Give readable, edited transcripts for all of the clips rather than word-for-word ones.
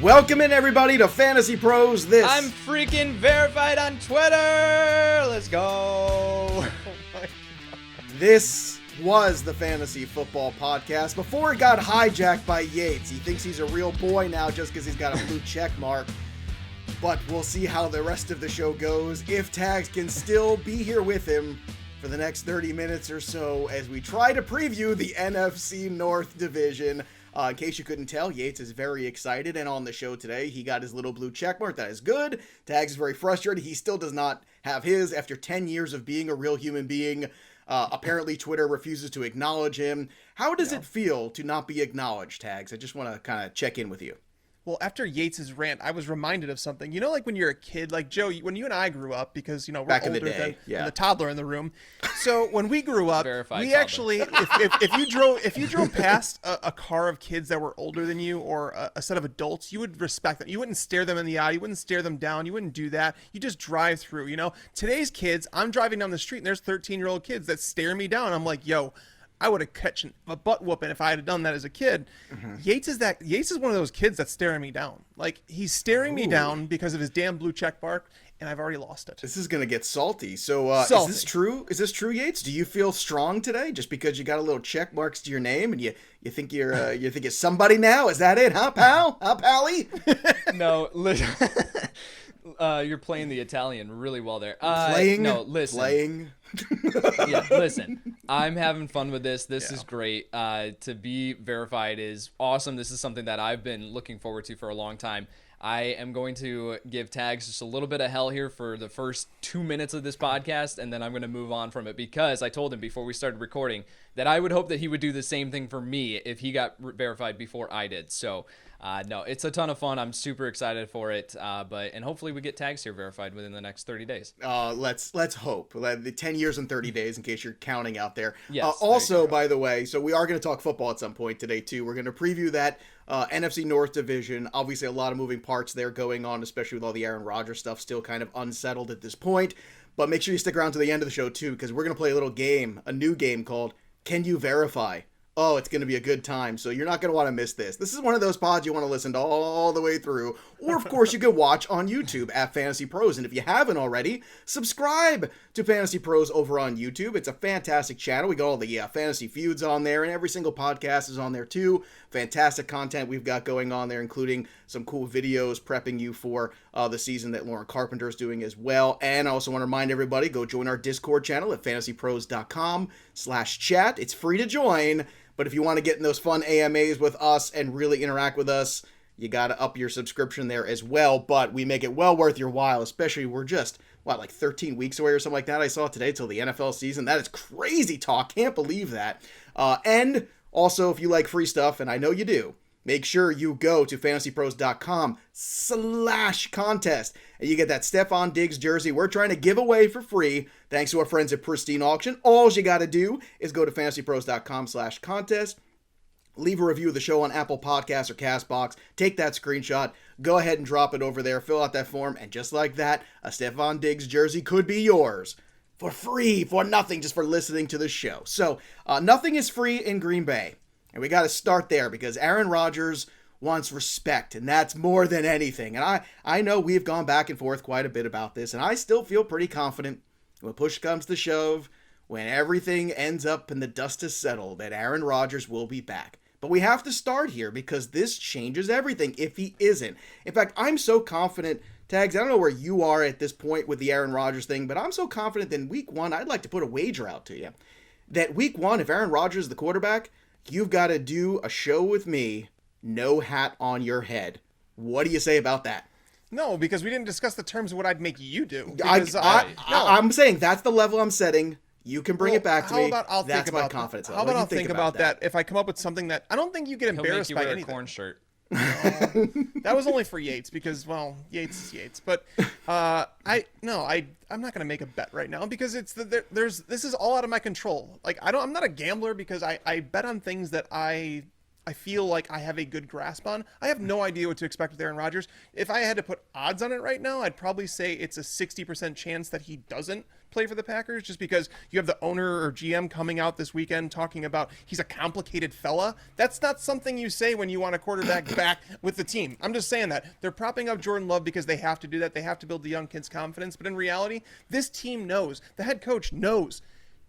Welcome in, everybody, to Fantasy Pros. I'm freaking verified on Twitter. Let's go. This was the Fantasy Football Podcast before it got hijacked by Yates. He thinks he's a real boy now just because he's got a blue check mark. But we'll see how the rest of the show goes, if Tags can still be here with him for the next 30 minutes or so as we try to preview the NFC North division. In case you couldn't tell, Yates is very excited, and on the show today, he got his little blue checkmark. That is good. Tags is very frustrated. He still does not have his after 10 years of being a real human being. Apparently, Twitter refuses to acknowledge him. How does it feel to not be acknowledged, Tags? I just want to kind of check in with you. Well, after Yates's rant, I was reminded of something. You know, like when you're a kid, like Joe, when you and I grew up, because, you know, we're back older in the day, than the toddler in the room. So when we grew up, Verified we toddler. actually, if you drove past a car of kids that were older than you or a set of adults, you would respect them. You wouldn't stare them in the eye. You wouldn't stare them down. You wouldn't do that. You just drive through, you know. Today's kids, I'm driving down the street and there's 13-year-old kids that stare me down. I'm like, yo, I would have catch a butt whooping if I had done that as a kid. Mm-hmm. Yates is one of those kids that's staring me down. Like, he's staring me down because of his damn blue check mark, and I've already lost it. This is gonna get salty. So, Is this true? Is this true, Yates? Do you feel strong today just because you got a little check marks to your name and you think you're somebody now? Is that it, huh, pal? Huh, pally? No, listen. You're playing the Italian really well there. Playing? No, listen. Playing? Yeah, listen. I'm having fun with this. This is great. To be verified is awesome. This is something that I've been looking forward to for a long time. I am going to give Tags just a little bit of hell here for the first 2 minutes of this podcast, and then I'm going to move on from it because I told him before we started recording that I would hope that he would do the same thing for me if he got verified before I did. So, no, it's a ton of fun. I'm super excited for it, and hopefully we get Tags here verified within the next 30 days. Let's hope. The 10 years and 30 days, in case you're counting out there. Yes, also, by the way, so we are going to talk football at some point today, too. We're going to preview that NFC North division. Obviously, a lot of moving parts there going on, especially with all the Aaron Rodgers stuff still kind of unsettled at this point. But make sure you stick around to the end of the show, too, because we're going to play a new game called Can You Verify? Oh, it's going to be a good time, so you're not going to want to miss this. This is one of those pods you want to listen to all the way through. Or, of course, you can watch on YouTube at Fantasy Pros. And if you haven't already, subscribe to Fantasy Pros over on YouTube. It's a fantastic channel. We got all the fantasy feuds on there, and every single podcast is on there, too. Fantastic content we've got going on there, including some cool videos prepping you for the season that Lauren Carpenter is doing as well. And I also want to remind everybody, go join our Discord channel at fantasypros.com/chat. It's free to join. But if you want to get in those fun AMAs with us and really interact with us, you got to up your subscription there as well. But we make it well worth your while, especially we're just, like 13 weeks away or something like that. I saw today till the NFL season. That is crazy talk. Can't believe that. And also, if you like free stuff, and I know you do, make sure you go to fantasypros.com/contest and you get that Stephon Diggs jersey we're trying to give away for free thanks to our friends at Pristine Auction. All you got to do is go to fantasypros.com/contest, leave a review of the show on Apple Podcasts or CastBox, take that screenshot, go ahead and drop it over there, fill out that form, and just like that, a Stephon Diggs jersey could be yours. For free, for nothing, just for listening to the show. So, nothing is free in Green Bay. And we got to start there because Aaron Rodgers wants respect, and that's more than anything. And I know we've gone back and forth quite a bit about this, and I still feel pretty confident when push comes to shove, when everything ends up and the dust has settled, that Aaron Rodgers will be back. But we have to start here because this changes everything if he isn't. In fact, I'm so confident, Tags, I don't know where you are at this point with the Aaron Rodgers thing, but I'm so confident that in week 1, I'd like to put a wager out to you. That week 1, if Aaron Rodgers is the quarterback, you've got to do a show with me, no hat on your head. What do you say about that? No, because we didn't discuss the terms of what I'd make you do. I'm saying that's the level I'm setting. You can bring it back to me. I'll that's think my about confidence. How about I'll think about that if I come up with something that I don't think you get embarrassed He'll by make you wear anything. a corn shirt. No, that was only for Yates because, well, Yates is Yates. But I'm not gonna make a bet right now because this is all out of my control. Like I'm not a gambler because I bet on things that I feel like I have a good grasp on. I have no idea what to expect with Aaron Rodgers. If I had to put odds on it right now, I'd probably say it's a 60% chance that he doesn't play for the Packers, just because you have the owner or GM coming out this weekend talking about he's a complicated fella. That's not something you say when you want a quarterback back with the team. I'm just saying that. They're propping up Jordan Love because they have to do that. They have to build the young kids' confidence. But in reality, this team knows, the head coach knows,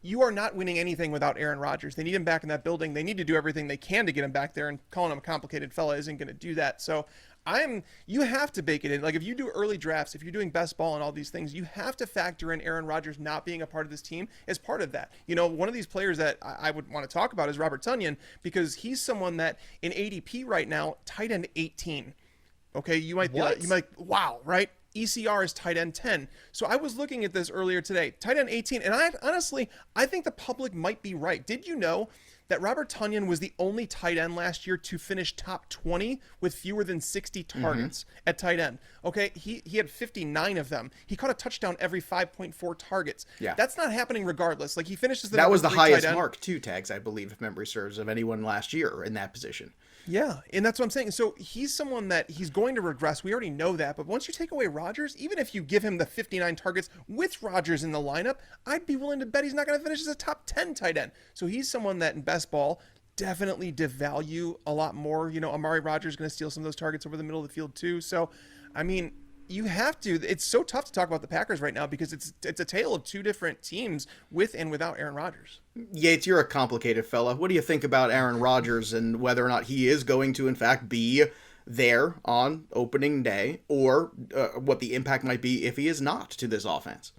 you are not winning anything without Aaron Rodgers. They need him back in that building. They need to do everything they can to get him back there, and calling him a complicated fella isn't going to do that. So you have to bake it in. Like, if you do early drafts, if you're doing best ball and all these things, you have to factor in Aaron Rodgers not being a part of this team as part of that. One of these players that I would want to talk about is Robert Tunyan, because he's someone that in ADP right now, tight end 18. Okay, you might be like, wow, right? ECR is tight end 10. So I was looking at this earlier today, tight end 18, and I think the public might be right. Did you know that Robert Tunyan was the only tight end last year to finish top 20 with fewer than 60 targets at tight end? Okay, he had 59 of them. He caught a touchdown every 5.4 targets. Yeah. That's not happening regardless. Like, he finishes the That was the highest tight end. mark, too, Tags, I believe, if memory serves, of anyone last year in that position. Yeah, and that's what I'm saying. So he's someone that he's going to regress. We already know that. But once you take away Rodgers, even if you give him the 59 targets with Rodgers in the lineup, I'd be willing to bet he's not going to finish as a top 10 tight end. So he's someone that in best ball definitely devalue a lot more. Amari Rodgers is going to steal some of those targets over the middle of the field too. So, I mean, you have to. It's so tough to talk about the Packers right now because it's a tale of two different teams with and without Aaron Rodgers. Yates, you're a complicated fella. What do you think about Aaron Rodgers and whether or not he is going to, in fact, be there on opening day, or what the impact might be if he is not to this offense?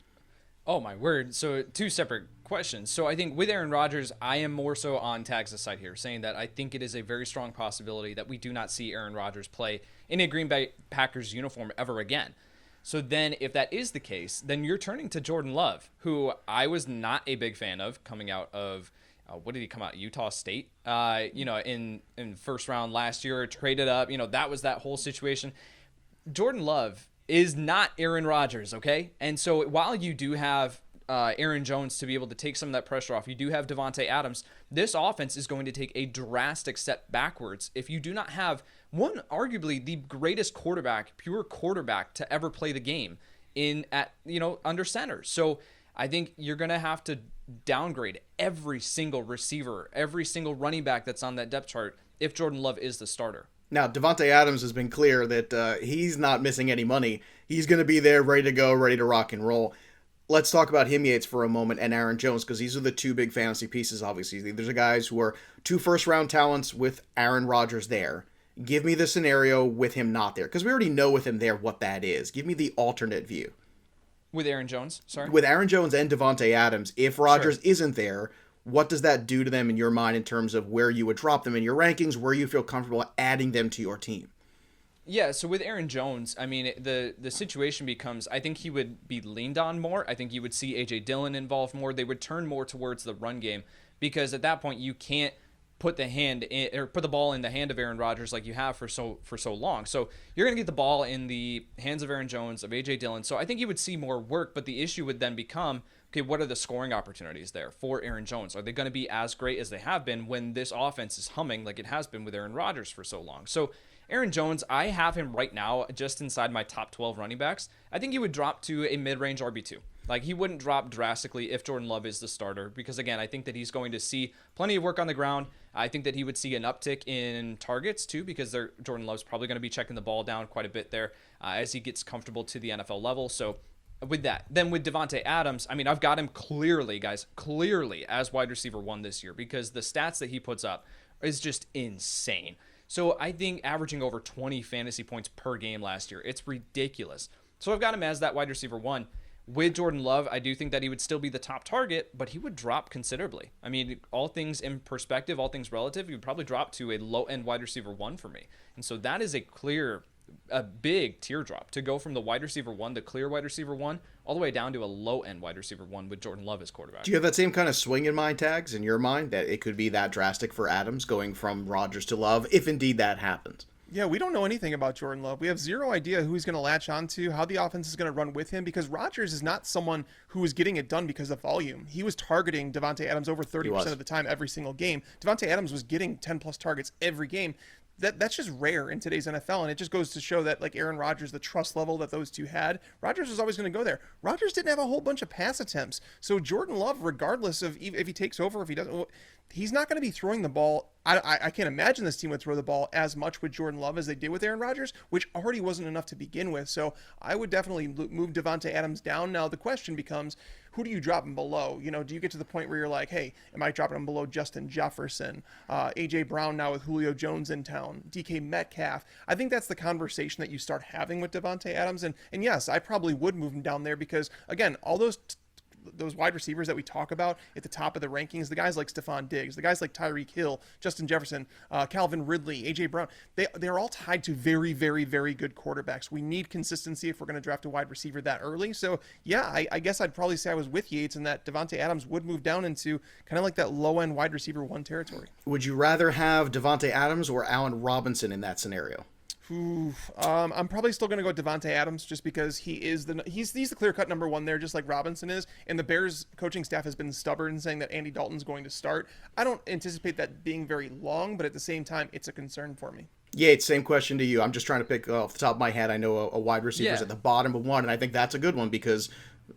Oh, my word. So two separate questions. So I think with Aaron Rodgers, I am more so on Tags' side here, saying that I think it is a very strong possibility that we do not see Aaron Rodgers play in a Green Bay Packers uniform ever again. So then if that is the case, then you're turning to Jordan Love, who I was not a big fan of coming out of, what did he come out? Utah State, in first round last year, traded up, that was that whole situation. Jordan Love is not Aaron Rodgers, okay? And so while you do have Aaron Jones to be able to take some of that pressure off, you do have Devante Adams, this offense is going to take a drastic step backwards if you do not have arguably the greatest pure quarterback to ever play the game under center. So I think you're going to have to downgrade every single receiver, every single running back that's on that depth chart if Jordan Love is the starter. Now, Devante Adams has been clear that he's not missing any money. He's going to be there, ready to go, ready to rock and roll. Let's talk about him, Yates, for a moment, and Aaron Jones, because these are the two big fantasy pieces, obviously. There's the guys who are 2 first-round talents with Aaron Rodgers there. Give me the scenario with him not there, because we already know with him there what that is. Give me the alternate view. With Aaron Jones, sorry? With Aaron Jones and Devante Adams, if Rodgers isn't there, what does that do to them in your mind in terms of where you would drop them in your rankings, where you feel comfortable adding them to your team? Yeah, so with Aaron Jones, I mean, the situation becomes, I think he would be leaned on more. I think you would see A.J. Dillon involved more. They would turn more towards the run game because at that point you can't put the ball in the hand of Aaron Rodgers like you have for so long. So you're going to get the ball in the hands of Aaron Jones, of A.J. Dillon. So I think you would see more work, but the issue would then become, okay, what are the scoring opportunities there for Aaron Jones? Are they going to be as great as they have been when this offense is humming like it has been with Aaron Rodgers for so long? So Aaron Jones, I have him right now just inside my top 12 running backs. I think he would drop to a mid-range RB2. Like, he wouldn't drop drastically if Jordan Love is the starter because, again, I think that he's going to see plenty of work on the ground. I think that he would see an uptick in targets, too, because Jordan Love's probably going to be checking the ball down quite a bit there as he gets comfortable to the NFL level. So with that, then with Devante Adams, I mean, I've got him clearly as wide receiver 1 this year because the stats that he puts up is just insane. So I think averaging over 20 fantasy points per game last year, it's ridiculous. So I've got him as that wide receiver 1. With Jordan Love, I do think that he would still be the top target, but he would drop considerably. I mean, all things in perspective, all things relative, he would probably drop to a low-end wide receiver 1 for me. And so that is a big teardrop to go from the wide receiver 1, the clear wide receiver 1, all the way down to a low-end wide receiver 1 with Jordan Love as quarterback. Do you have that same kind of swing in mind, Tags, in your mind, that it could be that drastic for Adams going from Rodgers to Love, if indeed that happens? Yeah, we don't know anything about Jordan Love. We have zero idea who he's going to latch onto, how the offense is going to run with him, because Rodgers is not someone who was getting it done because of volume. He was targeting Devante Adams over 30% of the time every single game. Devante Adams was getting 10-plus targets every game. that's just rare in today's NFL, and it just goes to show that like Aaron Rodgers, the trust level that those two had, Rodgers was always going to go there. Rodgers didn't have a whole bunch of pass attempts, so Jordan Love, regardless of if he takes over, if he doesn't, he's not going to be throwing the ball. I can't imagine this team would throw the ball as much with Jordan Love as they did with Aaron Rodgers, which already wasn't enough to begin with. So I would definitely move Devante Adams down. Now the question becomes, who do you drop him below? You know, do you get to the point where you're like, hey, am I dropping him below Justin Jefferson, A.J. Brown now with Julio Jones in town, DK Metcalf? I think that's the conversation that you start having with Devante Adams. And yes, I probably would move him down there because, again, all those wide receivers that we talk about at the top of the rankings, the guys like Stephon Diggs, the guys like Tyreek Hill, Justin Jefferson, Calvin Ridley, A.J. Brown, they're all tied to very, very, very good quarterbacks. We need consistency if we're going to draft a wide receiver that early. So, yeah, I guess I'd probably say I was with Yates and that Devante Adams would move down into kind of like that low-end wide receiver 1 territory. Would you rather have Devante Adams or Allen Robinson in that scenario? I'm probably still going to go Devante Adams just because he's the clear-cut number 1 there, just like Robinson is. And the Bears coaching staff has been stubborn saying that Andy Dalton's going to start. I don't anticipate that being very long, but at the same time, it's a concern for me. Yates, same question to you. I'm just trying to pick off the top of my head. I know a wide receiver's at the bottom of 1, and I think that's a good one because,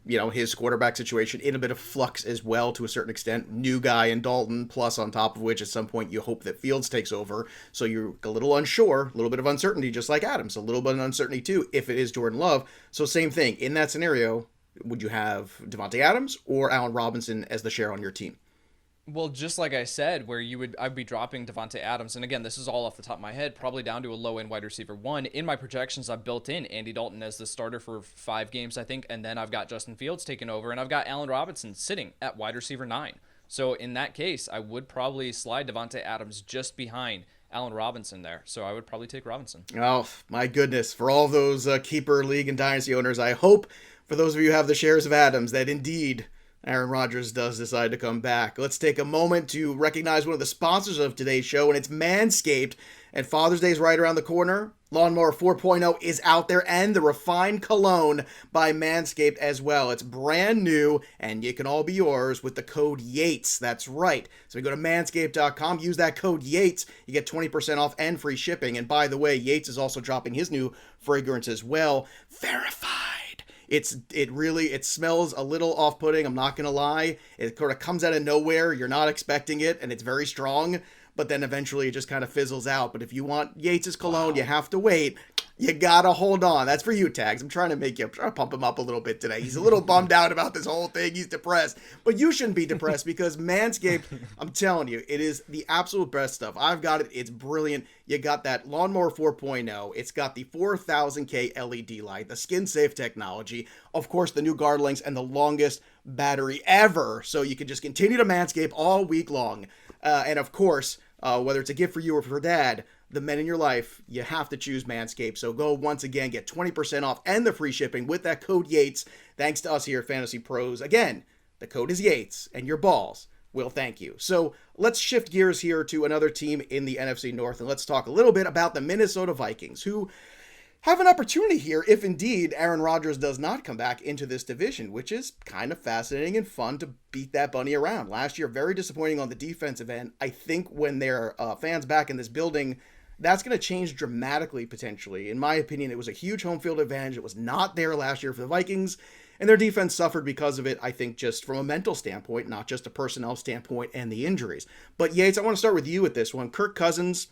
you know, his quarterback situation in a bit of flux as well to a certain extent. New guy in Dalton, plus on top of which at some point you hope that Fields takes over. So you're a little unsure, a little bit of uncertainty, just like Adams. A little bit of uncertainty too if it is Jordan Love. So same thing. In that scenario, would you have Devante Adams or Allen Robinson as the share on your team? Well, just like I said, I'd be dropping Devante Adams, and again, this is all off the top of my head, probably down to a low-end wide receiver 1. In my projections, I've built in Andy Dalton as the starter for 5 games, I think, and then I've got Justin Fields taking over, and I've got Allen Robinson sitting at wide receiver 9. So in that case, I would probably slide Devante Adams just behind Allen Robinson there. So I would probably take Robinson. Oh, my goodness. For all those keeper league and dynasty owners, I hope for those of you who have the shares of Adams that indeed Aaron Rodgers does decide to come back. Let's take a moment to recognize one of the sponsors of today's show, and it's Manscaped. And Father's Day is right around the corner. Lawnmower 4.0 is out there, and the Refined Cologne by Manscaped as well. It's brand new, and it can all be yours with the code YATES. That's right. So you go to manscaped.com, use that code YATES. You get 20% off and free shipping. And by the way, Yates is also dropping his new fragrance as well. Verified. It smells a little off-putting, I'm not going to lie. It sort of comes out of nowhere, you're not expecting it, and it's very strong, but then eventually it just kind of fizzles out. But if you want Yates' cologne, you have to wait. You gotta hold on. That's for you, Tags. I'm trying to pump him up a little bit today. He's a little bummed out about this whole thing. He's depressed. But you shouldn't be depressed because Manscaped, I'm telling you, it is the absolute best stuff. I've got it. It's brilliant. You got that Lawnmower 4.0. It's got the 4000K LED light, the skin-safe technology, of course, the new guard links, and the longest battery ever. So you can just continue to Manscape all week long. And of course, whether it's a gift for you or for dad, the men in your life, you have to choose Manscaped. So go once again, get 20% off and the free shipping with that code Yates. Thanks to us here at Fantasy Pros. Again, the code is Yates, and your balls will thank you. So let's shift gears here to another team in the NFC North, and let's talk a little bit about the Minnesota Vikings, who have an opportunity here if indeed Aaron Rodgers does not come back into this division, which is kind of fascinating and fun to beat that bunny around. Last year, very disappointing on the defensive end. I think when there are fans back in this building, that's going to change dramatically, potentially. In my opinion, it was a huge home field advantage. It was not there last year for the Vikings, and their defense suffered because of it, I think, just from a mental standpoint, not just a personnel standpoint and the injuries. But Yates, I want to start with you with this one. Kirk Cousins,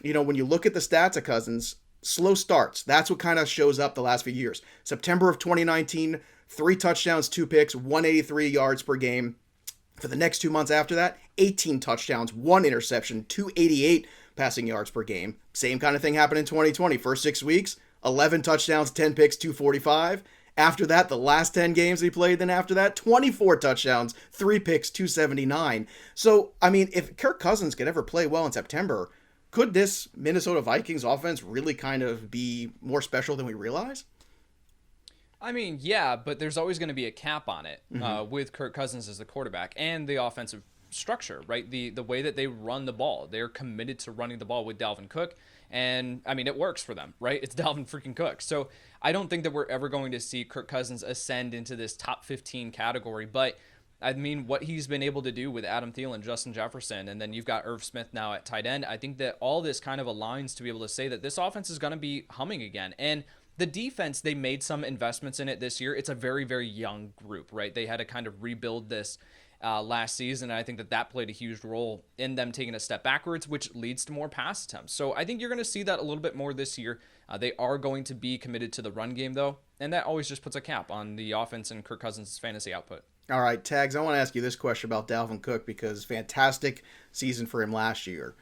when you look at the stats of Cousins, slow starts. That's what kind of shows up the last few years. September of 2019, 3 touchdowns, 2 picks, 183 yards per game. For the next 2 months after that, 18 touchdowns, 1 interception, 288 passing yards per game. Same kind of thing happened in 2020. First 6 weeks, 11 touchdowns, 10 picks, 245. After that, the last 10 games he played, then after that, 24 touchdowns, 3 picks, 279. So, if Kirk Cousins could ever play well in September, could this Minnesota Vikings offense really kind of be more special than we realize? Yeah, but there's always going to be a cap on it with Kirk Cousins as the quarterback and the offensive structure, right? The way that they run the ball. They're committed to running the ball with Dalvin Cook, and it works for them, right? It's Dalvin freaking Cook. So I don't think that we're ever going to see Kirk Cousins ascend into this top 15 category, but I mean, what he's been able to do with Adam Thielen, Justin Jefferson, and then you've got Irv Smith now at tight end, I think that all this kind of aligns to be able to say that this offense is going to be humming again. And the defense, they made some investments in it this year. It's a very, very young group, right? They had to kind of rebuild this last season, and I think that played a huge role in them taking a step backwards, which leads to more pass attempts. So I think you're going to see that a little bit more this year. They are going to be committed to the run game, though, and that always just puts a cap on the offense and Kirk Cousins' fantasy output. All right, Tags, I want to ask you this question about Dalvin Cook because fantastic season for him last year.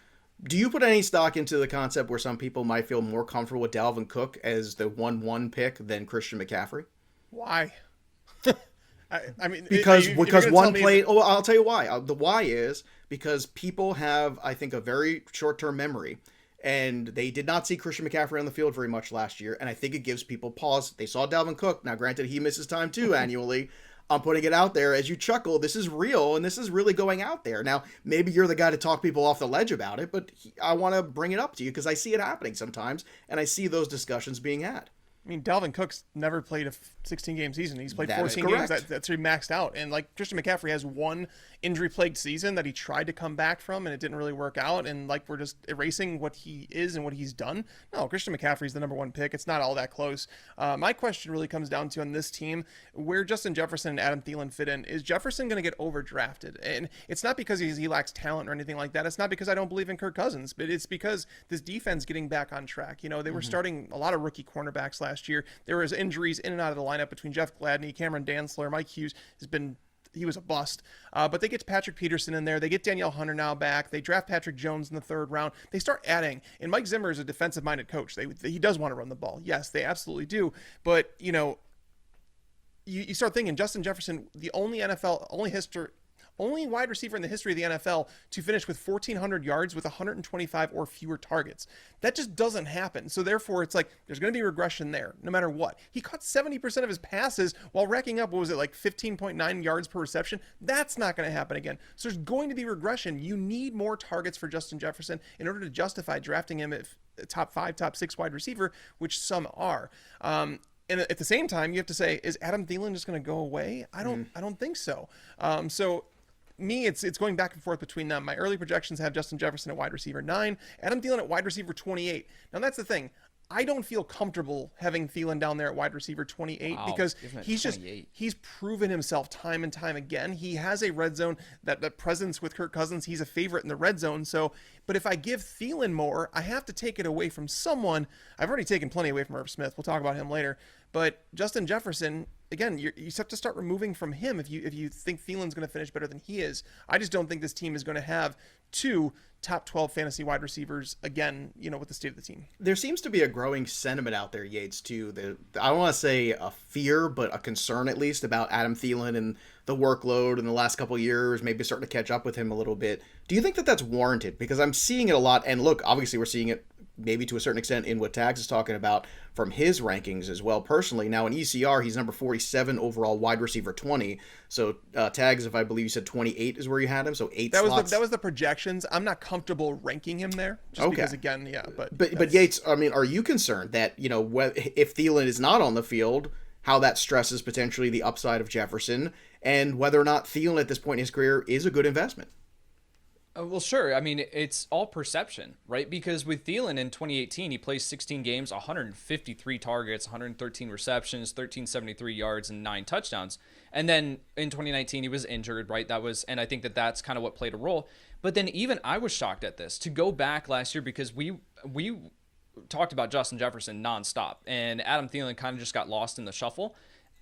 Do you put any stock into the concept where some people might feel more comfortable with Dalvin Cook as the 1-1 pick than Christian McCaffrey? Why? I mean, because one play. Oh, I'll tell you why. The why is because people have, I think, a very short-term memory, and they did not see Christian McCaffrey on the field very much last year, and I think it gives people pause. They saw Dalvin Cook. Now, granted, he misses time too annually. I'm putting it out there as you chuckle. This is real, and this is really going out there. Now, maybe you're the guy to talk people off the ledge about it, but I want to bring it up to you because I see it happening sometimes, and I see those discussions being had. I mean, Dalvin Cook's never played a 16-game season. He's played That 14 games. That's where he maxed out. And like Christian McCaffrey has one injury-plagued season that he tried to come back from, and it didn't really work out. And like we're just erasing what he is and what he's done. No, Christian McCaffrey's the number one pick. It's not all that close. My question really comes down to on this team where Justin Jefferson and Adam Thielen fit in. Is Jefferson going to get overdrafted? And it's not because he lacks talent or anything like that. It's not because I don't believe in Kirk Cousins, but it's because this defense getting back on track. You know, they were starting a lot of rookie cornerbacks last year. There was injuries in and out of the lineup between Jeff Gladney, Cameron Dantzler, Mike Hughes he was a bust. But they get Patrick Peterson in there. They get Danielle Hunter now back. They draft Patrick Jones in the third round. They start adding. And Mike Zimmer is a defensive-minded coach. He does want to run the ball. Yes, they absolutely do. But, you know, you start thinking Justin Jefferson, the only wide receiver in the history of the NFL to finish with 1,400 yards with 125 or fewer targets. That just doesn't happen. So therefore, it's like there's going to be regression there, no matter what. He caught 70% of his passes while racking up, 15.9 yards per reception? That's not going to happen again. So there's going to be regression. You need more targets for Justin Jefferson in order to justify drafting him at top 5, top 6 wide receiver, which some are. And at the same time, you have to say, is Adam Thielen just going to go away? I don't think so. It's going back and forth between them. My early projections have Justin Jefferson at wide receiver 9, Adam Thielen at wide receiver 28. Now that's the thing. I don't feel comfortable having Thielen down there at wide receiver 28 because he's proven himself time and time again. He has a red zone, that presence with Kirk Cousins. He's a favorite in the red zone. So, but if I give Thielen more, I have to take it away from someone. I've already taken plenty away from Irv Smith. We'll talk about him later. But Justin Jefferson, again, you have to start removing from him if you think Thielen's going to finish better than he is. I just don't think this team is going to have 2 top 12 fantasy wide receivers again, with the state of the team. There seems to be a growing sentiment out there, Yates, too. I don't want to say a fear, but a concern at least about Adam Thielen and the workload in the last couple of years, maybe starting to catch up with him a little bit. Do you think that that's warranted? Because I'm seeing it a lot. And look, obviously we're seeing it maybe to a certain extent in what Tags is talking about from his rankings as well personally. Now in ECR, he's number 47 overall, wide receiver 20. So Tags, if I believe you said 28 is where you had him, so 8 slots. That was the projections. I'm not comfortable ranking him there just because, again, yeah. But Yates, I mean, are you concerned that, if Thielen is not on the field, how that stresses potentially the upside of Jefferson and whether or not Thielen at this point in his career is a good investment? Well, sure. I mean, it's all perception, right? Because with Thielen in 2018, he plays 16 games, 153 targets, 113 receptions, 1,373 yards, and 9 touchdowns. And then in 2019, he was injured, right? And I think that's kind of what played a role. But then even I was shocked at this. To go back last year, because we talked about Justin Jefferson nonstop, and Adam Thielen kind of just got lost in the shuffle.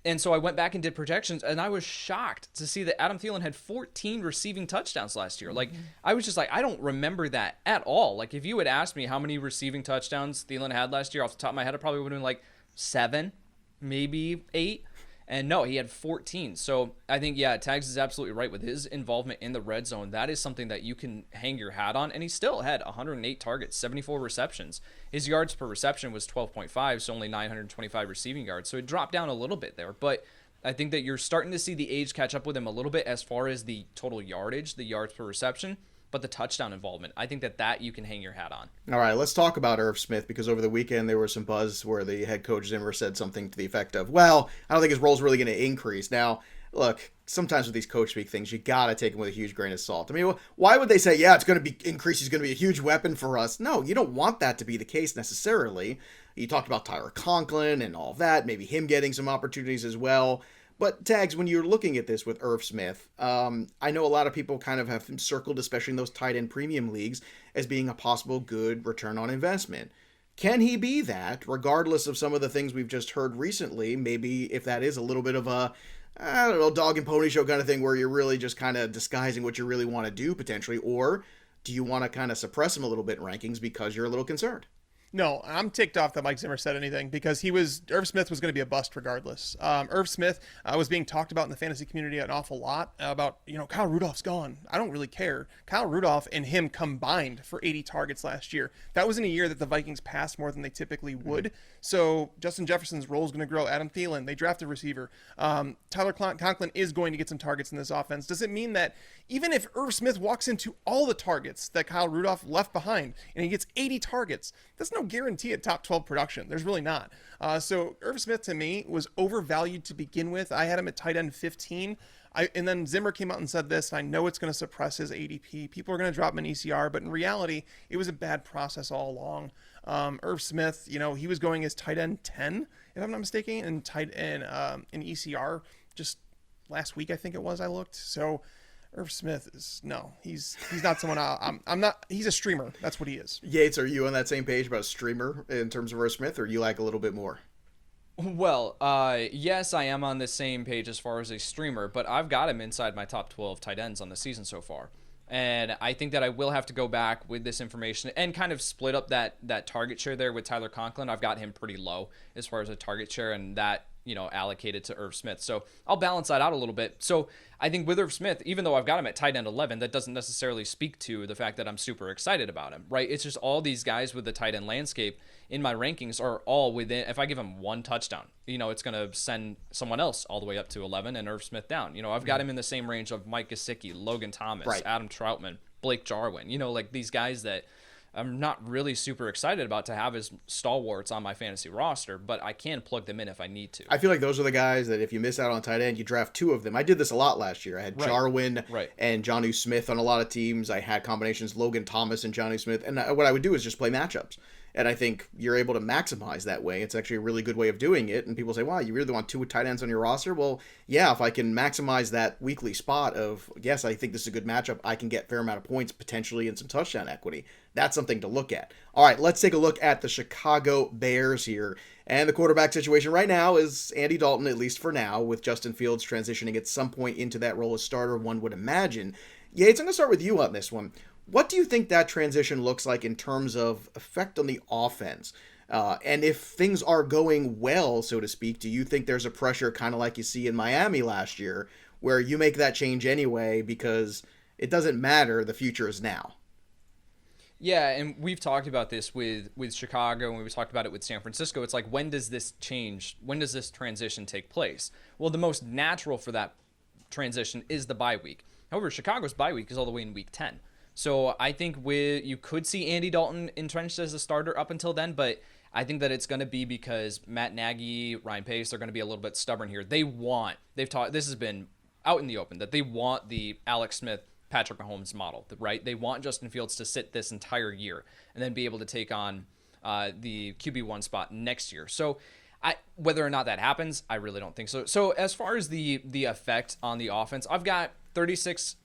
And so I went back and did projections, and I was shocked to see that Adam Thielen had 14 receiving touchdowns last year. Like, I was just like, I don't remember that at all. Like, if you had asked me how many receiving touchdowns Thielen had last year off the top of my head, it probably would have been like 7, maybe 8. And no, he had 14. So I think, yeah, Tags is absolutely right with his involvement in the red zone. That is something that you can hang your hat on. And he still had 108 targets, 74 receptions. His yards per reception was 12.5, so only 925 receiving yards. So it dropped down a little bit there. But I think that you're starting to see the age catch up with him a little bit as far as the total yardage, the yards per reception. But the touchdown involvement, I think that you can hang your hat on. All right, let's talk about Irv Smith, because over the weekend there was some buzz where the head coach Zimmer said something to the effect of, well, I don't think his role's really going to increase. Now, look, sometimes with these coach speak things, you got to take them with a huge grain of salt. I mean, why would they say, yeah, it's going to be increase, he's going to be a huge weapon for us? No, you don't want that to be the case necessarily. You talked about Tyler Conklin and all that, maybe him getting some opportunities as well. But Tags, when you're looking at this with Irv Smith, I know a lot of people kind of have him circled, especially in those tight end premium leagues, as being a possible good return on investment. Can he be that, regardless of some of the things we've just heard recently? Maybe if that is a little bit of a, I don't know, dog and pony show kind of thing where you're really just kind of disguising what you really want to do potentially, or do you want to kind of suppress him a little bit in rankings because you're a little concerned? No, I'm ticked off that Mike Zimmer said anything because Irv Smith was going to be a bust regardless. Irv Smith was being talked about in the fantasy community an awful lot about, Kyle Rudolph's gone. I don't really care. Kyle Rudolph and him combined for 80 targets last year. That was in a year that the Vikings passed more than they typically would. So Justin Jefferson's role is going to grow. Adam Thielen, they drafted a receiver. Tyler Conklin is going to get some targets in this offense. Does it mean that even if Irv Smith walks into all the targets that Kyle Rudolph left behind and he gets 80 targets, that's no guarantee at top 12 production. There's really not. So Irv Smith to me was overvalued to begin with. I had him at tight end 15. And then Zimmer came out and said this, and I know it's going to suppress his ADP. People are going to drop him in ECR, but in reality, it was a bad process all along. Irv Smith, he was going as tight end 10, if I'm not mistaken, and tight end in ECR just last week, I think it was, I looked. So Irv Smith he's not someone I'm not, he's a streamer. That's what he is. Yates, are you on that same page about streamer in terms of Irv Smith, or you like a little bit more? Well, yes, I am on the same page as far as a streamer, but I've got him inside my top 12 tight ends on the season so far. And I think that I will have to go back with this information and kind of split up that target share there with Tyler Conklin. I've got him pretty low as far as a target share, and that, allocated to Irv Smith. So I'll balance that out a little bit. So I think with Irv Smith, even though I've got him at tight end 11, that doesn't necessarily speak to the fact that I'm super excited about him, right? It's just all these guys with the tight end landscape in my rankings are all within, if I give him one touchdown, it's going to send someone else all the way up to 11 and Irv Smith down. I've got him in the same range of Mike Gesicki, Logan Thomas, right, Adam Troutman, Blake Jarwin, like these guys that I'm not really super excited about to have as stalwarts on my fantasy roster, but I can plug them in if I need to. I feel like those are the guys that if you miss out on tight end, you draft two of them. I did this a lot last year. I had Jarwin and Jonnu Smith on a lot of teams. I had combinations Logan Thomas and Jonnu Smith. And what I would do is just play matchups. And I think you're able to maximize that way. It's actually a really good way of doing it. And people say, wow, you really want two tight ends on your roster? Well, yeah, if I can maximize that weekly spot of, yes, I think this is a good matchup, I can get a fair amount of points potentially and some touchdown equity. That's something to look at. All right, let's take a look at the Chicago Bears here. And the quarterback situation right now is Andy Dalton, at least for now, with Justin Fields transitioning at some point into that role as starter, one would imagine. Yates, I'm going to start with you on this one. What do you think that transition looks like in terms of effect on the offense? And if things are going well, so to speak, do you think there's a pressure kind of like you see in Miami last year where you make that change anyway because it doesn't matter, the future is now? Yeah, and we've talked about this with Chicago, and we've talked about it with San Francisco. It's like, when does this change? When does this transition take place? Well, the most natural for that transition is the bye week. However, Chicago's bye week is all the way in week 10. So I think you could see Andy Dalton entrenched as a starter up until then, but I think that it's going to be because Matt Nagy, Ryan Pace, they're going to be a little bit stubborn here. This has been out in the open, that they want the Alex Smith, Patrick Mahomes model, right? They want Justin Fields to sit this entire year and then be able to take on the QB1 spot next year. So whether or not that happens, I really don't think so. So as far as the effect on the offense, I've got 36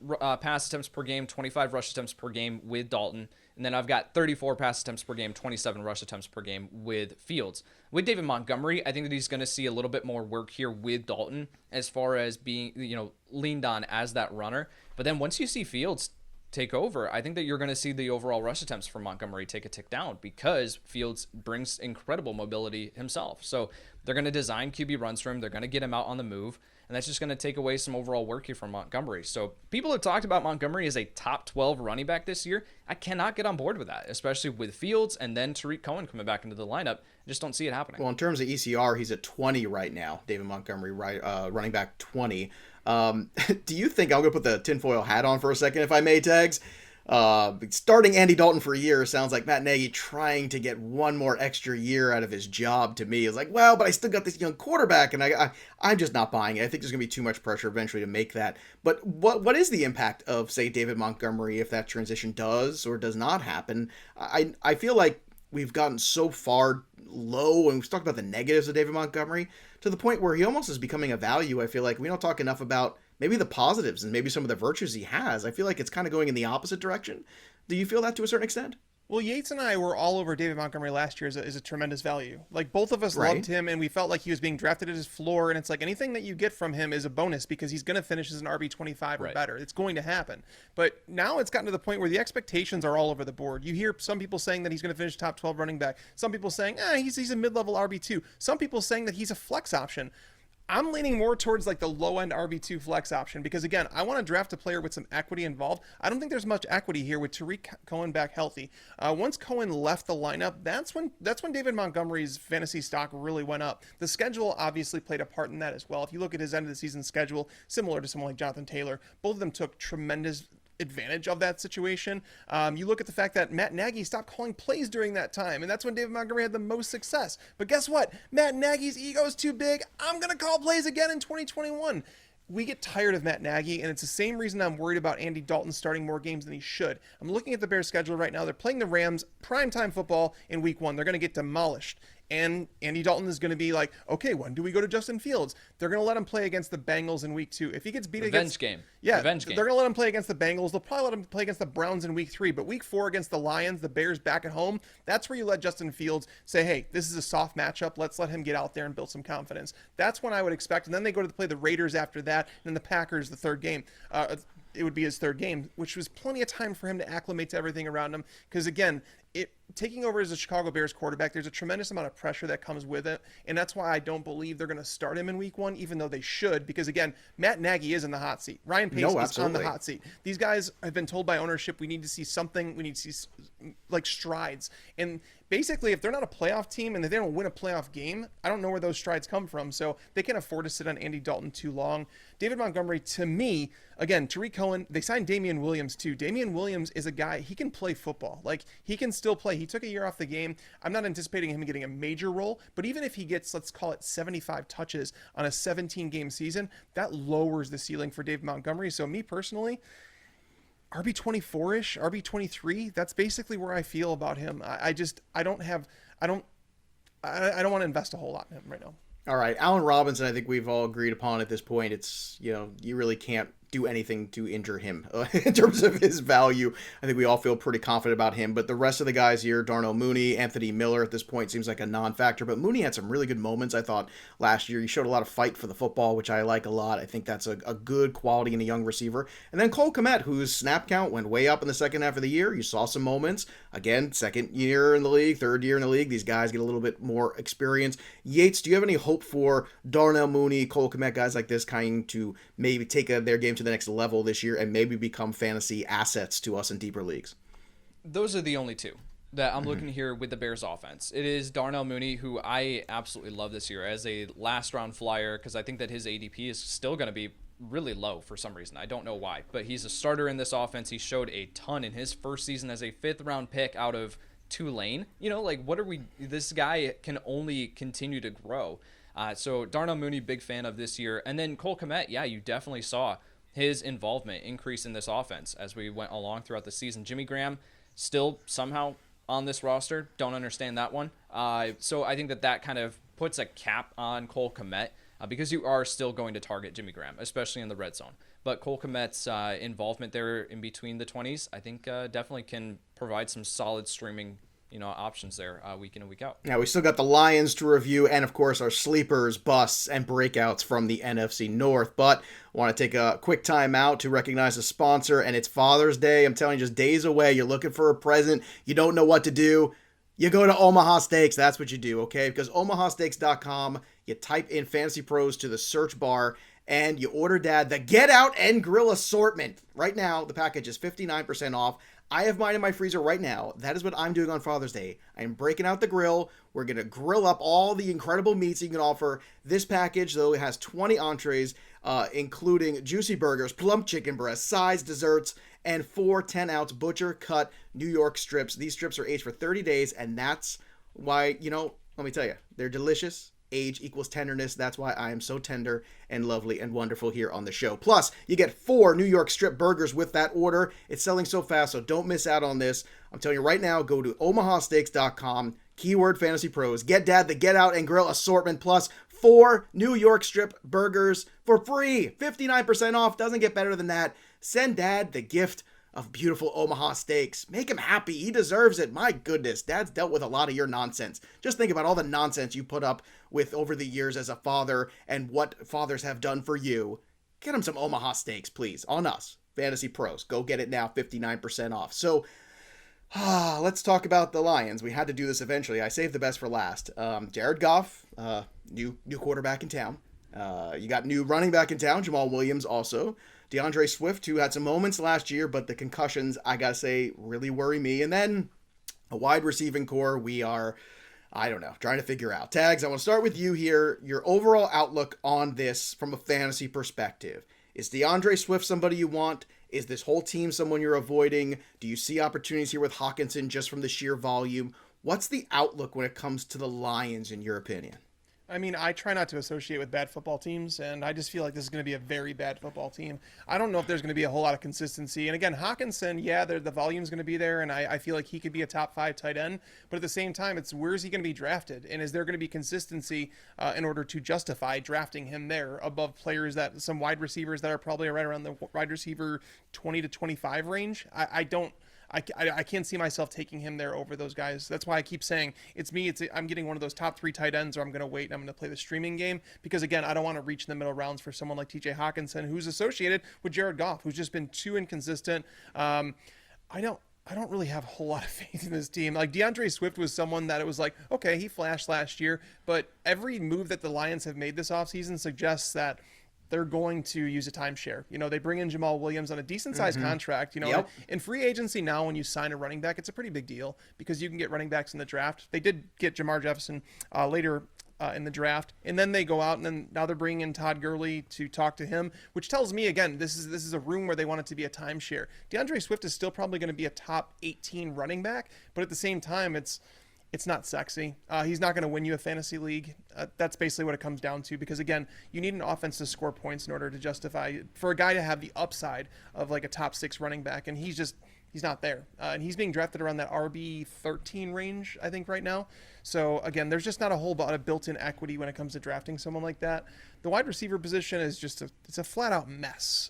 pass attempts per game, 25 rush attempts per game with Dalton. And then I've got 34 pass attempts per game, 27 rush attempts per game with Fields. With David Montgomery, I think that he's going to see a little bit more work here with Dalton as far as being, leaned on as that runner. But then once you see Fields take over, I think that you're going to see the overall rush attempts for Montgomery take a tick down because Fields brings incredible mobility himself. So they're going to design QB runs for him. They're going to get him out on the move. And that's just going to take away some overall work here from Montgomery. So people have talked about Montgomery as a top 12 running back this year. I cannot get on board with that, especially with Fields and then Tariq Cohen coming back into the lineup. I just don't see it happening. Well, in terms of ECR, he's at 20 right now, David Montgomery, running back 20. Do you think, I'm going to put the tinfoil hat on for a second, if I may, Tags. Starting Andy Dalton for a year sounds like Matt Nagy trying to get one more extra year out of his job to me. It's like, well, but I still got this young quarterback, and I'm just not buying it. I think there's going to be too much pressure eventually to make that. But what is the impact of, say, David Montgomery if that transition does or does not happen? I feel like we've gotten so far low, and we've talked about the negatives of David Montgomery to the point where he almost is becoming a value. I feel like we don't talk enough about maybe the positives and maybe some of the virtues he has. I feel like it's kind of going in the opposite direction. Do you feel that to a certain extent? Well, Yates and I were all over David Montgomery last year as a tremendous value. Like, both of us Right. loved him, and we felt like he was being drafted at his floor, and it's like anything that you get from him is a bonus because he's going to finish as an RB25 or Right. better. It's going to happen. But now it's gotten to the point where the expectations are all over the board. You hear some people saying that he's going to finish top 12 running back. Some people saying, he's a mid-level RB2. Some people saying that he's a flex option. I'm leaning more towards like the low-end RB2 flex option because, again, I want to draft a player with some equity involved. I don't think there's much equity here with Tariq Cohen back healthy. Once Cohen left the lineup, that's when David Montgomery's fantasy stock really went up. The schedule obviously played a part in that as well. If you look at his end-of-the-season schedule, similar to someone like Jonathan Taylor, both of them took tremendous advantage of that situation. You look at the fact that Matt Nagy stopped calling plays during that time, and that's when David Montgomery had the most success. But guess what? Matt Nagy's ego is too big. I'm going to call plays again in 2021. We get tired of Matt Nagy, and it's the same reason I'm worried about Andy Dalton starting more games than he should. I'm looking at the Bears' schedule right now. They're playing the Rams primetime football in week 1. They're going to get demolished. And Andy Dalton is going to be like, okay, when do we go to Justin Fields? They're going to let him play against the Bengals in week 2. If he gets beat Revenge game. Yeah, Revenge game. they're going to let him play against the Bengals. They'll probably let him play against the Browns in week 3. But week 4 against the Lions, the Bears back at home, that's where you let Justin Fields say, hey, this is a soft matchup. Let's let him get out there and build some confidence. That's when I would expect. And then they go to play the Raiders after that, and then the Packers the third game. It would be his third game, which was plenty of time for him to acclimate to everything around him. Because, again, taking over as a Chicago Bears quarterback, there's a tremendous amount of pressure that comes with it. And that's why I don't believe they're going to start him in week 1, even though they should. Because, again, Matt Nagy is in the hot seat. Ryan Pace is on the hot seat. These guys have been told by ownership, we need to see something. We need to see, like, strides. And basically, if they're not a playoff team and if they don't win a playoff game, I don't know where those strides come from. So they can't afford to sit on Andy Dalton too long. David Montgomery, to me, again, Tariq Cohen, they signed Damian Williams too. Damian Williams is a guy, he can play football. Like, he can still play. He took a year off the game. I'm not anticipating him getting a major role, but even if he gets, let's call it 75 touches on a 17-game season, that lowers the ceiling for David Montgomery. So me personally, RB24-ish, RB23, that's basically where I feel about him. I don't want to invest a whole lot in him right now. All right, Allen Robinson, I think we've all agreed upon at this point. It's, you really can't do anything to injure him in terms of his value. I think we all feel pretty confident about him. But the rest of the guys here, Darnell Mooney, Anthony Miller at this point seems like a non-factor. But Mooney had some really good moments, I thought, last year. He showed a lot of fight for the football, which I like a lot. I think that's a good quality in a young receiver. And then Cole Komet, whose snap count went way up in the second half of the year. You saw some moments. Again, second year in the league, third year in the league. These guys get a little bit more experience. Yates, do you have any hope for Darnell Mooney, Cole Komet, guys like this kind to maybe take their game to the next level this year and maybe become fantasy assets to us in deeper leagues? Those are the only two that I'm looking here with the Bears offense. It is Darnell Mooney, who I absolutely love this year as a last round flyer, because I think that his ADP is still going to be really low for some reason. I don't know why, but he's a starter in this offense. He showed a ton in his first season as a 5th round pick out of Tulane. This guy can only continue to grow. So Darnell Mooney, big fan of this year. And then Cole Komet, yeah, you definitely saw his involvement increase in this offense as we went along throughout the season. Jimmy Graham still somehow on this roster. Don't understand that one. So I think that kind of puts a cap on Cole Komet because you are still going to target Jimmy Graham, especially in the red zone. But Cole Komet's involvement there in between the 20s, I think definitely can provide some solid streaming options there week in and week out. Now, we still got the Lions to review and, of course, our sleepers, busts, and breakouts from the NFC North. But I want to take a quick time out to recognize a sponsor, and it's Father's Day. I'm telling you, just days away. You're looking for a present. You don't know what to do. You go to Omaha Steaks. That's what you do, okay? Because omahasteaks.com, you type in Fantasy Pros to the search bar, and you order Dad the Get Out and Grill assortment. Right now, the package is 59% off. I have mine in my freezer right now. That is what I'm doing on Father's Day. I am breaking out the grill. We're going to grill up all the incredible meats you can offer. This package, though, it has 20 entrees, including juicy burgers, plump chicken breasts, sides, desserts, and 4 10-ounce butcher cut New York strips. These strips are aged for 30 days, and that's why, let me tell you, they're delicious. Age equals tenderness. That's why I am so tender and lovely and wonderful here on the show. Plus, you get 4 New York strip burgers with that order. It's selling so fast, so don't miss out on this. I'm telling you right now, go to omahasteaks.com, keyword Fantasy Pros. Get Dad the Get Out and Grill assortment, plus 4 New York strip burgers for free. 59% off. Doesn't get better than that. Send Dad the gift of beautiful Omaha steaks. Make him happy. He deserves it. My goodness, Dad's dealt with a lot of your nonsense. Just think about all the nonsense you put up with over the years as a father and what fathers have done for you. Get him some Omaha steaks, please. On us, Fantasy Pros. Go get it now, 59% off. So, let's talk about the Lions. We had to do this eventually. I saved the best for last. Jared Goff, new quarterback in town. You got new running back in town, Jamal Williams also. Deandre Swift, who had some moments last year, but the concussions, I gotta say, really worry me. And then a wide receiving core we are, trying to figure out. Tags, I want to start with you here. Your overall outlook on this from a fantasy perspective. Is DeAndre Swift somebody you want? Is this whole team someone you're avoiding? Do you see opportunities here with Hawkinson just from the sheer volume? What's the outlook when it comes to the Lions, in your opinion? I mean, I try not to associate with bad football teams, and I just feel like this is going to be a very bad football team. I don't know if there's going to be a whole lot of consistency. And again, Hawkinson, the volume's going to be there, and I feel like he could be a top 5 tight end. But at the same time, it's where is he going to be drafted? And is there going to be consistency in order to justify drafting him there above players some wide receivers that are probably right around the wide receiver 20 to 25 range? I can't see myself taking him there over those guys. That's why I keep saying I'm getting one of those top 3 tight ends, or I'm going to wait and I'm going to play the streaming game, because again, I don't want to reach in the middle rounds for someone like TJ Hawkinson, who's associated with Jared Goff, who's just been too inconsistent. I don't really have a whole lot of faith in this team. Like DeAndre Swift was someone that it was like, okay, he flashed last year, but every move that the Lions have made this offseason suggests that they're going to use a timeshare. They bring in Jamal Williams on a decent sized contract. Yep. In free agency now, when you sign a running back, it's a pretty big deal because you can get running backs in the draft. They did get Jamar Jefferson later in the draft, and then they go out and then now they're bringing in Todd Gurley to talk to him, which tells me again this is a room where they want it to be a timeshare. DeAndre Swift is still probably going to be a top 18 running back, but at the same time, it's not sexy. He's not going to win you a fantasy league. That's basically what it comes down to, because again, you need an offense to score points in order to justify for a guy to have the upside of like a top 6 running back, and he's not there. And he's being drafted around that RB 13 range, I think, right now. So again, there's just not a whole lot of built-in equity when it comes to drafting someone like that. The wide receiver position is it's a flat-out mess.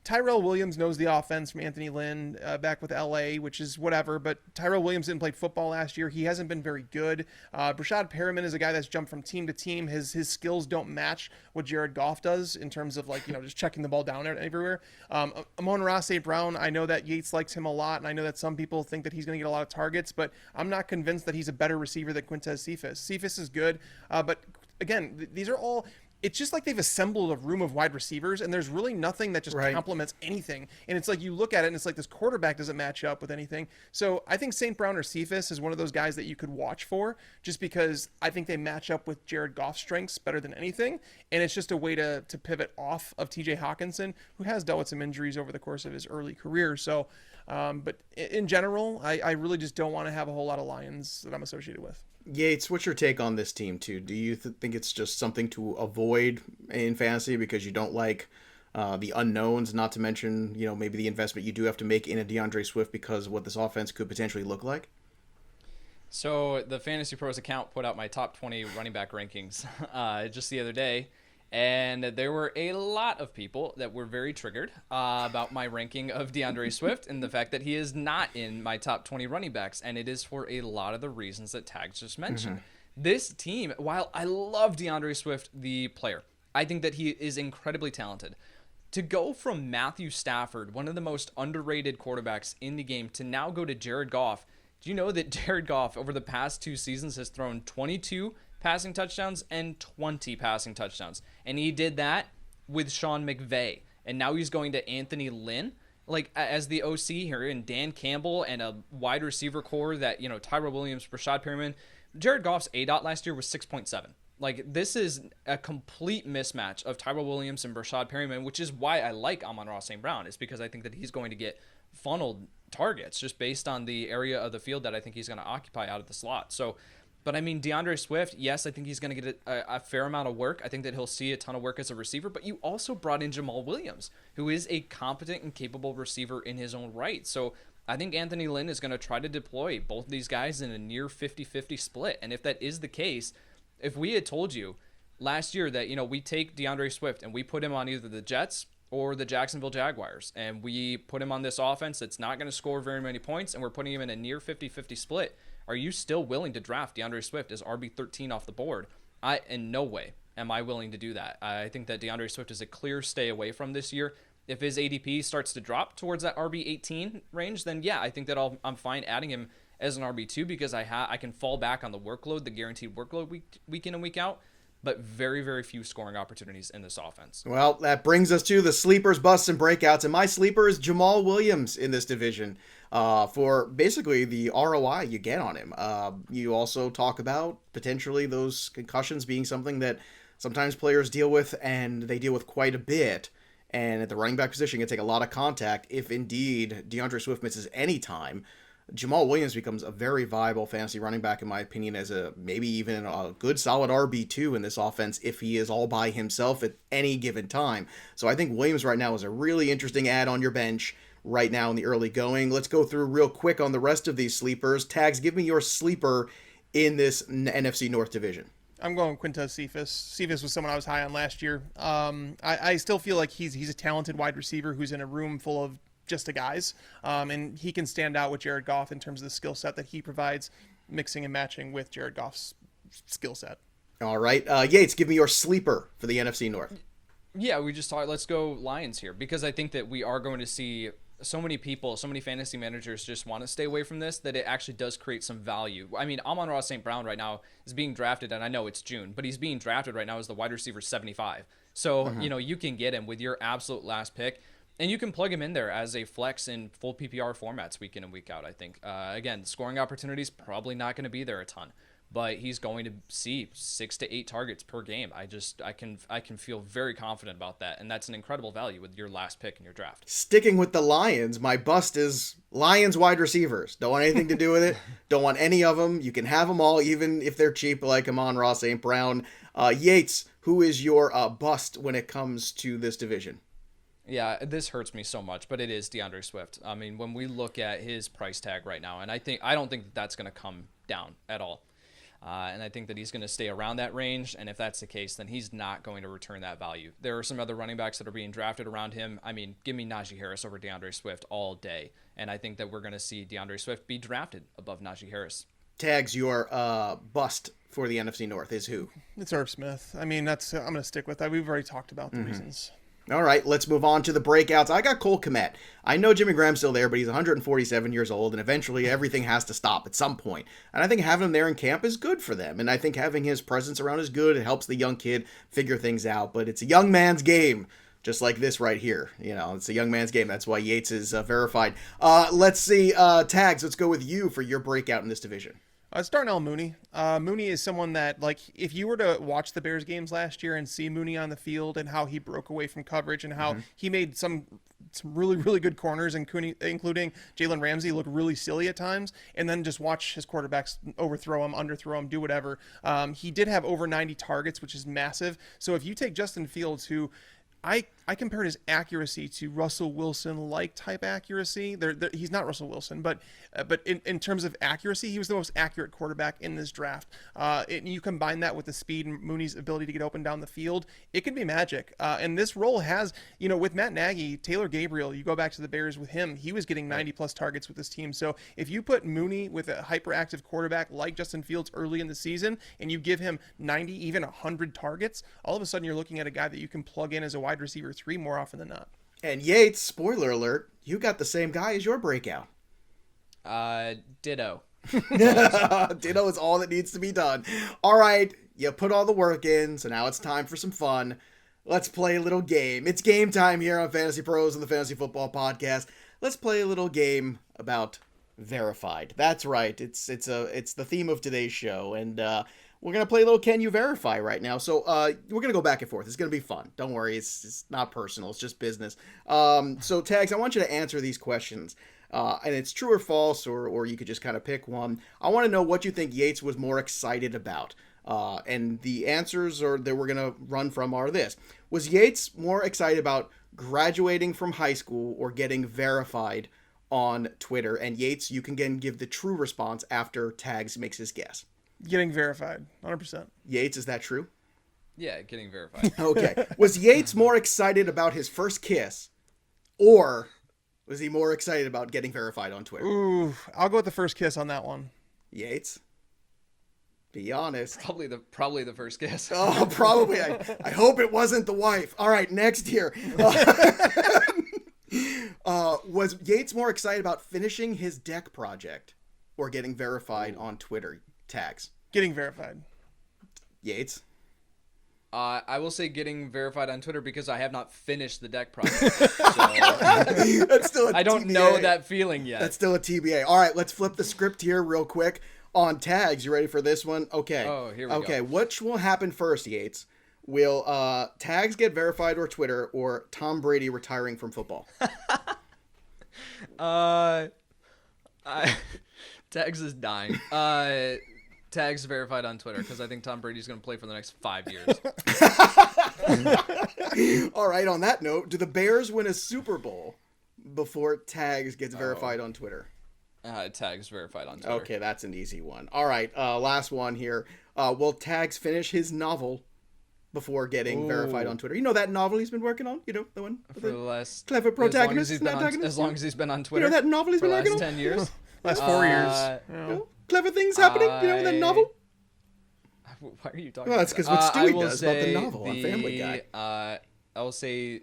Tyrell Williams knows the offense from Anthony Lynn back with LA, which is whatever, but Tyrell Williams didn't play football last year. He hasn't been very good. Brashad Perriman is a guy that's jumped from team to team. His skills don't match what Jared Goff does in terms of just checking the ball down everywhere. Amon-Ra St. Brown, I know that Yates likes him a lot, and I know that some people think that he's going to get a lot of targets, but I'm not convinced that he's a better receiver than Quintez Cephas. Cephas is good, but again, these are all... It's just like they've assembled a room of wide receivers, and there's really nothing that just complements anything. And it's like you look at it, and it's like this quarterback doesn't match up with anything. So I think St. Brown or Cephas is one of those guys that you could watch for, just because I think they match up with Jared Goff's strengths better than anything. And it's just a way to pivot off of TJ Hawkinson, who has dealt with some injuries over the course of his early career. So, but in general, I really just don't want to have a whole lot of Lions that I'm associated with. Yates, what's your take on this team too? Do you think it's just something to avoid in fantasy because you don't like the unknowns, not to mention, maybe the investment you do have to make in a DeAndre Swift because of what this offense could potentially look like? So the Fantasy Pros account put out my top 20 running back rankings just the other day, and there were a lot of people that were very triggered about my ranking of DeAndre Swift and the fact that he is not in my top 20 running backs, and it is for a lot of the reasons that Tags just mentioned. This team, while I love DeAndre Swift, the player, I think that he is incredibly talented. To go from Matthew Stafford, one of the most underrated quarterbacks in the game, to now go to Jared Goff, do you know that Jared Goff over the past 2 seasons has thrown 22 passing touchdowns and 20 passing touchdowns? And he did that with Sean McVay. And now he's going to Anthony Lynn, as the OC here, and Dan Campbell, and a wide receiver core that, Tyrell Williams, Brashad Perriman. Jared Goff's ADOT last year was 6.7. Like, this is a complete mismatch of Tyrell Williams and Rashad Perryman, which is why I like Amon-Ra St. Brown, is because I think that he's going to get funneled targets just based on the area of the field that I think he's going to occupy out of the slot. So, but I mean, Deandre Swift, yes, I think he's going to get a fair amount of work. I think that he'll see a ton of work as a receiver, but you also brought in Jamal Williams, who is a competent and capable receiver in his own right. So I think Anthony Lynn is going to try to deploy both of these guys in a near 50-50 split. And if that is the case, if we had told you last year that, we take Deandre Swift and we put him on either the Jets or the Jacksonville Jaguars, and we put him on this offense that's not going to score very many points, and we're putting him in a near 50-50 split, are you still willing to draft DeAndre Swift as RB13 off the board? In no way am I willing to do that. I think that DeAndre Swift is a clear stay away from this year. If his ADP starts to drop towards that RB18 range, then yeah, I think that I'm fine adding him as an RB2 because I can fall back on the workload, the guaranteed workload week in and week out, but very, very few scoring opportunities in this offense. Well, that brings us to the sleepers, busts, and breakouts. And my sleeper is Jamal Williams in this division for basically the ROI you get on him. You also talk about potentially those concussions being something that sometimes players deal with, and they deal with quite a bit. And at the running back position, it can take a lot of contact. If indeed DeAndre Swift misses any time, Jamal Williams becomes a very viable fantasy running back, in my opinion, as maybe even a good solid RB2 in this offense if he is all by himself at any given time. So I think Williams right now is a really interesting add on your bench right now in the early going. Let's go through real quick on the rest of these sleepers. Tags, give me your sleeper in this NFC North division. I'm going Quintez Cephas. Cephas was someone I was high on last year. I still feel like he's a talented wide receiver who's in a room full of just the guys, and he can stand out with Jared Goff in terms of the skill set that he provides, mixing and matching with Jared Goff's skill set. All right, Yates, give me your sleeper for the NFC North. Yeah, we just talked. Let's go Lions here, because I think that we are going to see so many people, so many fantasy managers just want to stay away from this, that it actually does create some value. I mean, Amon-Ra St. Brown right now is being drafted, and I know it's June, but he's being drafted right now as the wide receiver 75. So, you can get him with your absolute last pick, and you can plug him in there as a flex in full PPR formats week in and week out, I think. Again, scoring opportunities probably not going to be there a ton, but he's going to see 6 to 8 targets per game. I can feel very confident about that, and that's an incredible value with your last pick in your draft. Sticking with the Lions, my bust is Lions wide receivers. Don't want anything to do with it. Don't want any of them. You can have them all, even if they're cheap, like Amon-Ra St. Brown. Yates, who is your bust when it comes to this division? Yeah, this hurts me so much, but it is DeAndre Swift. I mean, when we look at his price tag right now, and I don't think that that's going to come down at all. And I think that he's going to stay around that range. And if that's the case, then he's not going to return that value. There are some other running backs that are being drafted around him. I mean, give me Najee Harris over DeAndre Swift all day. And I think that we're going to see DeAndre Swift be drafted above Najee Harris. Tags, your bust for the NFC North is who? It's Irv Smith. I mean, I'm going to stick with that. We've already talked about the reasons. All right, let's move on to the breakouts. I got Cole Comet. I know Jimmy Graham's still there, but he's 147 years old, and eventually everything has to stop at some point. And I think having him there in camp is good for them. And I think having his presence around is good. It helps the young kid figure things out. But it's a young man's game, just like this right here. It's a young man's game. That's why Yates is verified. Let's see. Tags, let's go with you for your breakout in this division. It's Darnell Mooney. Mooney is someone that, like, if you were to watch the Bears games last year and see Mooney on the field and how he broke away from coverage and how he made some really, really good corners, including Jalen Ramsey, look really silly at times, and then just watch his quarterbacks overthrow him, underthrow him, do whatever. He did have over 90 targets, which is massive. So if you take Justin Fields, who I compared his accuracy to Russell Wilson-like type accuracy. He's not Russell Wilson, but in terms of accuracy, he was the most accurate quarterback in this draft. You combine that with the speed and Mooney's ability to get open down the field, it can be magic. And this role has, with Matt Nagy, Taylor Gabriel, you go back to the Bears with him, he was getting 90-plus targets with this team. So if you put Mooney with a hyperactive quarterback like Justin Fields early in the season, and you give him 90, even 100 targets, all of a sudden you're looking at a guy that you can plug in as a wide receiver 3 more often than not. And Yates, spoiler alert, you got the same guy as your breakout. Ditto. Ditto is all that needs to be done. All right, you put all the work in, so now it's time for some fun. Let's play a little game. It's game time here on Fantasy Pros and the Fantasy Football Podcast. Let's play a little game about verified. That's right. It's the theme of today's show, and we're going to play a little Can You Verify right now. So we're going to go back and forth. It's going to be fun. Don't worry. It's not personal. It's just business. So Tags, I want you to answer these questions. And it's true or false, or you could just kind of pick one. I want to know what you think Yates was more excited about. And the answers that we're going to run from are this. Was Yates more excited about graduating from high school or getting verified on Twitter? And Yates, you can again give the true response after Tags makes his guess. Getting verified, 100%. Yates, is that true? Yeah, getting verified. Okay. Was Yates more excited about his first kiss, or was he more excited about getting verified on Twitter? Ooh, I'll go with the first kiss on that one. Yates? Be honest. Probably the first kiss. Oh, probably. I hope it wasn't the wife. All right, next here. Was Yates more excited about finishing his deck project or getting verified on Twitter? Tags. Getting verified. Yates? I will say getting verified on Twitter because I have not finished the deck project. So That's still a I don't TBA. know that feeling yet. That's still a TBA. All right, let's flip the script here real quick. On Tags, you ready for this one? Okay. Oh, here we go. Okay, which will happen first, Yates? Will Tags get verified or Twitter, or Tom Brady retiring from football? Tags is dying. Tags verified on Twitter because I think Tom Brady's going to play for the next 5 years. All right, on that note, do the Bears win a Super Bowl before Tags gets verified on Twitter? Tags verified on Twitter. Okay, that's an easy one. All right, last one here. Will Tags finish his novel before getting verified on Twitter? You know that novel he's been working on? You know, the one with For the last clever protagonist as and antagonist? as long as he's been on Twitter. You know that novel he's for been the working last on? 10 years. Last 4 years. You know, clever things happening? You know that novel? Why are you talking? Well, that's about because what that? Stewie does about the novel on Family Guy. I will say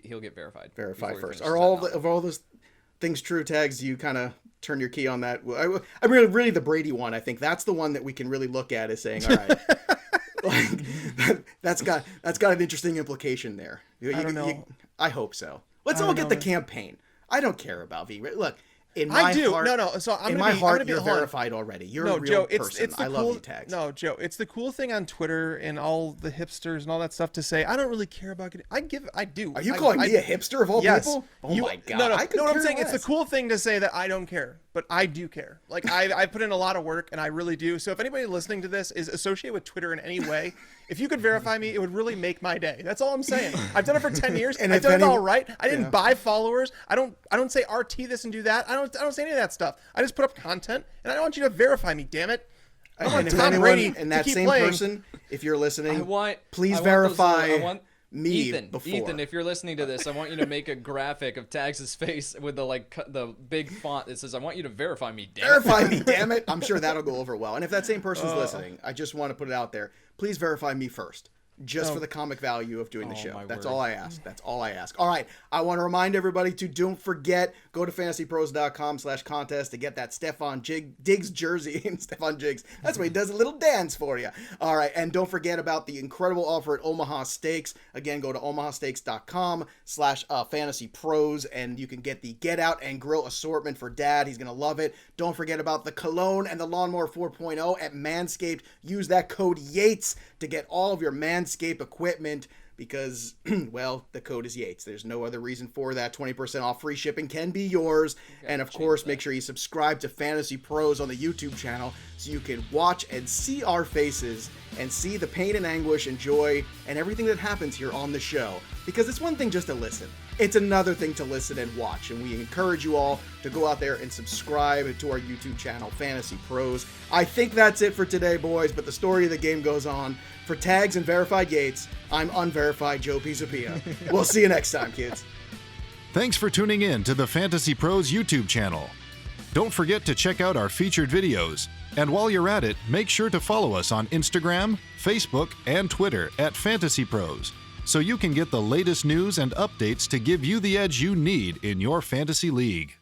he'll get verified. Verify before he first. finishes Are that all novel. of all those things true? Tags, you kind of turn your key on that. I really the Brady one. I think that's the one that we can really look at as saying, all right, like that's got an interesting implication there. I don't know. I hope so. Let's all get the campaign. I don't care about V. Look. In my I do. heart, No. So I'm in gonna my heart, I'm gonna you're hold on. verified already. You're No, a real Joe, person. it's the I cool, love you, Tags. No, Joe, it's the cool thing on Twitter and all the hipsters and all that stuff to say. I don't really care about it. I do. Are you calling me a hipster of all yes. people? Oh my god! No, I could no. What I'm care saying, it's the less. cool thing to say that I don't care, but I do care. Like I put in a lot of work, and I really do. So if anybody listening to this is associated with Twitter in any way, if you could verify me, it would really make my day. That's all I'm saying. I've done it for 10 years, and I've done it all right. I didn't buy followers. I don't say RT this and do that. I don't say any of that stuff. I just put up content, and I want you to verify me. Damn it! I want And if Tom anyone Brady and that to keep same playing. person, if you're listening, please I want verify those, I want me Ethan, before. Ethan, if you're listening to this, I want you to make a graphic of Tags' face with the big font that says, "I want you to verify me." Damn it. Verify me, damn it! I'm sure that'll go over well. And if that same person's listening, I just want to put it out there. Please verify me first. Just for the comic value of doing the show. That's all I ask. That's all I ask. All right. I want to remind everybody to don't forget, go to fantasypros.com/contest to get that Stephon Diggs jersey. And Stephon Diggs, that's why he does a little dance for you. All right. And don't forget about the incredible offer at Omaha Steaks. Again, go to omahasteaks.com/fantasypros and you can get the Get Out and Grill assortment for Dad. He's going to love it. Don't forget about the Cologne and the Lawnmower 4.0 at Manscaped. Use that code Yates to get all of your Manscaped equipment because, well, the code is Yates. There's no other reason for that. 20% off free shipping can be yours. And, of course, make sure you subscribe to Fantasy Pros on the YouTube channel so you can watch and see our faces and see the pain and anguish and joy and everything that happens here on the show. Because it's one thing just to listen. It's another thing to listen and watch. And we encourage you all to go out there and subscribe to our YouTube channel, Fantasy Pros. I think that's it for today, boys, but the story of the game goes on. For Tags and Verified Yates, I'm Unverified Joe Pisapia. We'll see you next time, kids. Thanks for tuning in to the Fantasy Pros YouTube channel. Don't forget to check out our featured videos. And while you're at it, make sure to follow us on Instagram, Facebook, and Twitter at Fantasy Pros, so you can get the latest news and updates to give you the edge you need in your fantasy league.